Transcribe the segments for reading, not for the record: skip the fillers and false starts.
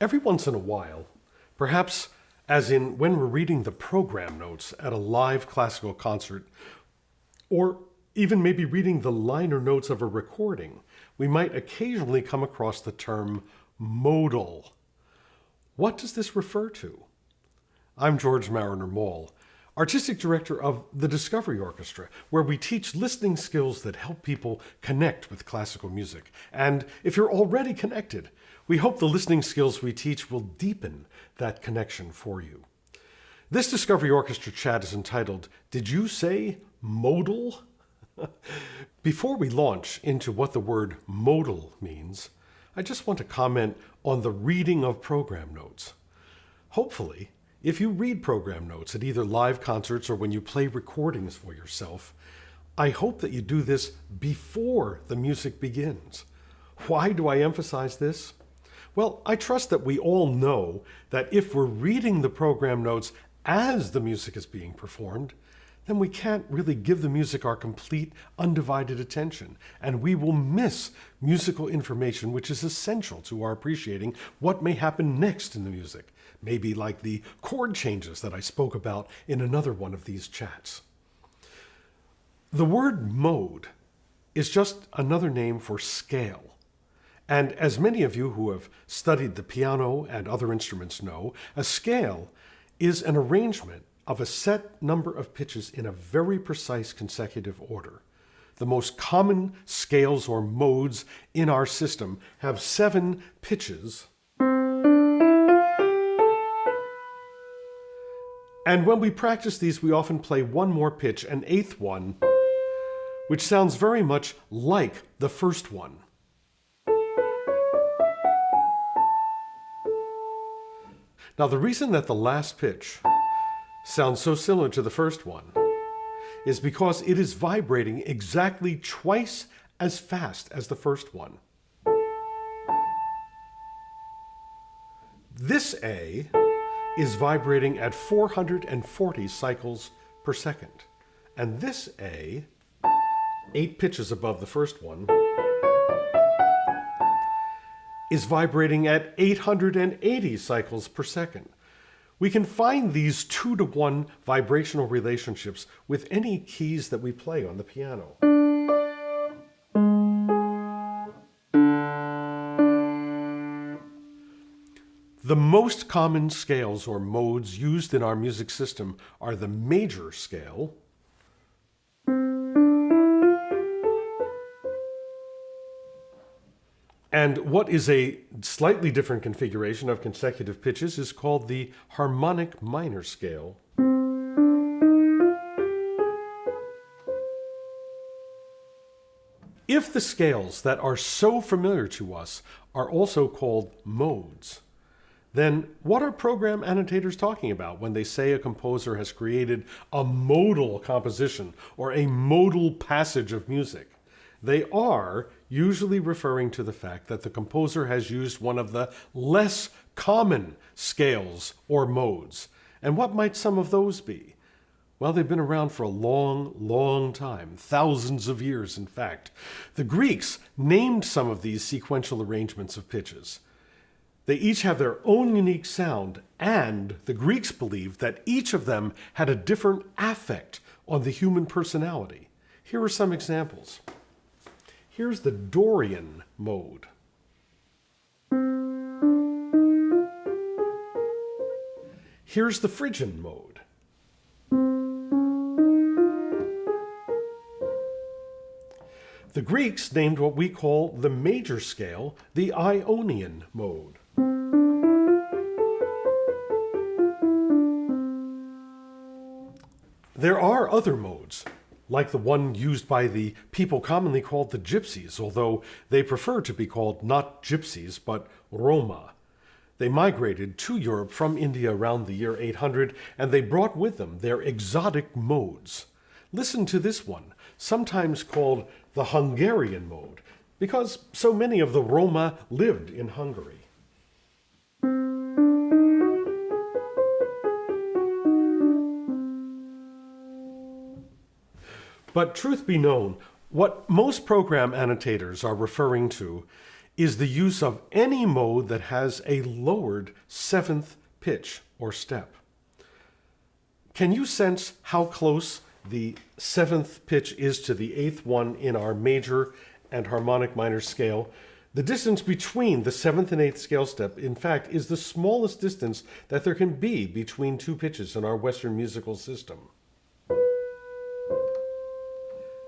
Every once in a while, perhaps as in when we're reading the program notes at a live classical concert, or even maybe reading the liner notes of a recording, we might occasionally come across the term modal. What does this refer to? I'm George Mariner Mall, Artistic Director of the Discovery Orchestra, where we teach listening skills that help people connect with classical music. And if you're already connected, we hope the listening skills we teach will deepen that connection for you. This Discovery Orchestra chat is entitled, Did You Say Modal? Before we launch into what the word modal means, I just want to comment on the reading of program notes. Hopefully, if you read program notes at either live concerts or when you play recordings for yourself, I hope that you do this before the music begins. Why do I emphasize this? Well, I trust that we all know that if we're reading the program notes as the music is being performed, then we can't really give the music our complete, undivided attention, and we will miss musical information which is essential to our appreciating what may happen next in the music, maybe like the chord changes that I spoke about in another one of these chats. The word mode is just another name for scale. And as many of you who have studied the piano and other instruments know, a scale is an arrangement of a set number of pitches in a very precise consecutive order. The most common scales or modes in our system have 7 pitches. And when we practice these, we often play one more pitch, an 8th one, which sounds very much like the first one. Now, the reason that the last pitch sounds so similar to the first one is because it is vibrating exactly twice as fast as the first one. This A is vibrating at 440 cycles per second. And this A, 8 pitches above the first one, is vibrating at 880 cycles per second. We can find these 2-to-1 vibrational relationships with any keys that we play on the piano. The most common scales or modes used in our music system are the major scale, and what is a slightly different configuration of consecutive pitches is called the harmonic minor scale. If the scales that are so familiar to us are also called modes, then what are program annotators talking about when they say a composer has created a modal composition or a modal passage of music? They are usually referring to the fact that the composer has used one of the less common scales or modes. And what might some of those be? Well, they've been around for a long, long time, thousands of years, in fact. The Greeks named some of these sequential arrangements of pitches. They each have their own unique sound, and the Greeks believed that each of them had a different affect on the human personality. Here are some examples. Here's the Dorian mode. Here's the Phrygian mode. The Greeks named what we call the major scale the Ionian mode. There are other modes, like the one used by the people commonly called the Gypsies, although they prefer to be called not Gypsies, but Roma. They migrated to Europe from India around the year 800, and they brought with them their exotic modes. Listen to this one, sometimes called the Hungarian mode, because so many of the Roma lived in Hungary. But truth be known, what most program annotators are referring to is the use of any mode that has a lowered seventh pitch or step. Can you sense how close the seventh pitch is to the eighth one in our major and harmonic minor scale? The distance between the seventh and eighth scale step, in fact, is the smallest distance that there can be between two pitches in our Western musical system.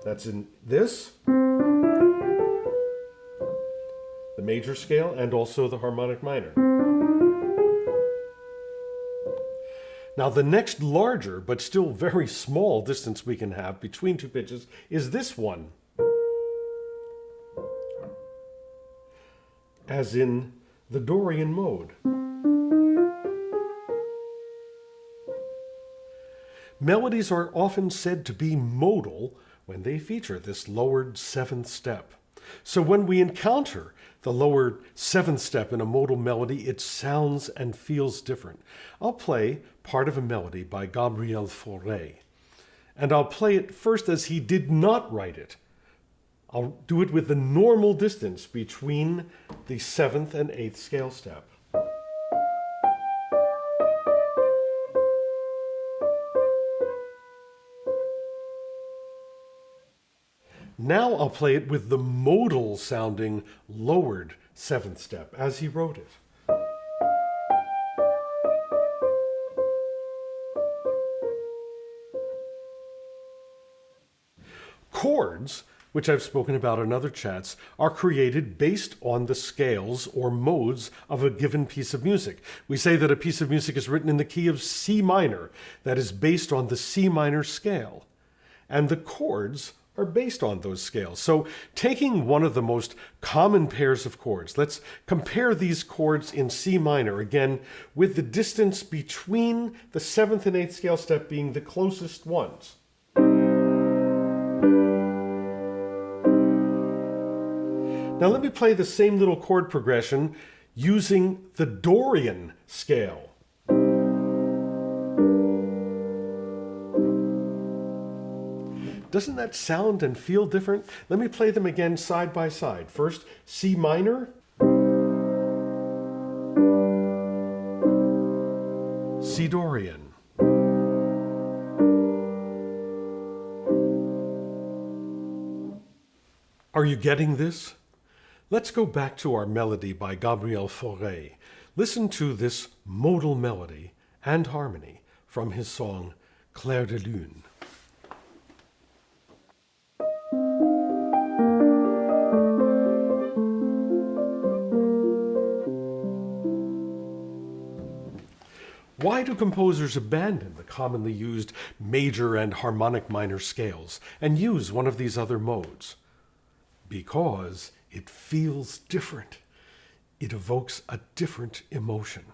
That's in this, the major scale, and also the harmonic minor. Now, the next larger, but still very small distance we can have between two pitches is this one, as in the Dorian mode. Melodies are often said to be modal when they feature this lowered seventh step. So when we encounter the lowered seventh step in a modal melody, it sounds and feels different. I'll play part of a melody by Gabriel Fauré, and I'll play it first as he did not write it. I'll do it with the normal distance between the seventh and eighth scale step. Now I'll play it with the modal sounding lowered seventh step as he wrote it. Chords, which I've spoken about in other chats, are created based on the scales or modes of a given piece of music. We say that a piece of music is written in the key of C minor, that is based on the C minor scale. And the chords are based on those scales. So taking one of the most common pairs of chords, let's compare these chords in C minor, again, with the distance between the seventh and eighth scale step being the closest ones. Now let me play the same little chord progression using the Dorian scale. Doesn't that sound and feel different? Let me play them again side by side. First, C minor, C Dorian. Are you getting this? Let's go back to our melody by Gabriel Fauré. Listen to this modal melody and harmony from his song Clair de Lune. Why do composers abandon the commonly used major and harmonic minor scales and use one of these other modes? Because it feels different. It evokes a different emotion.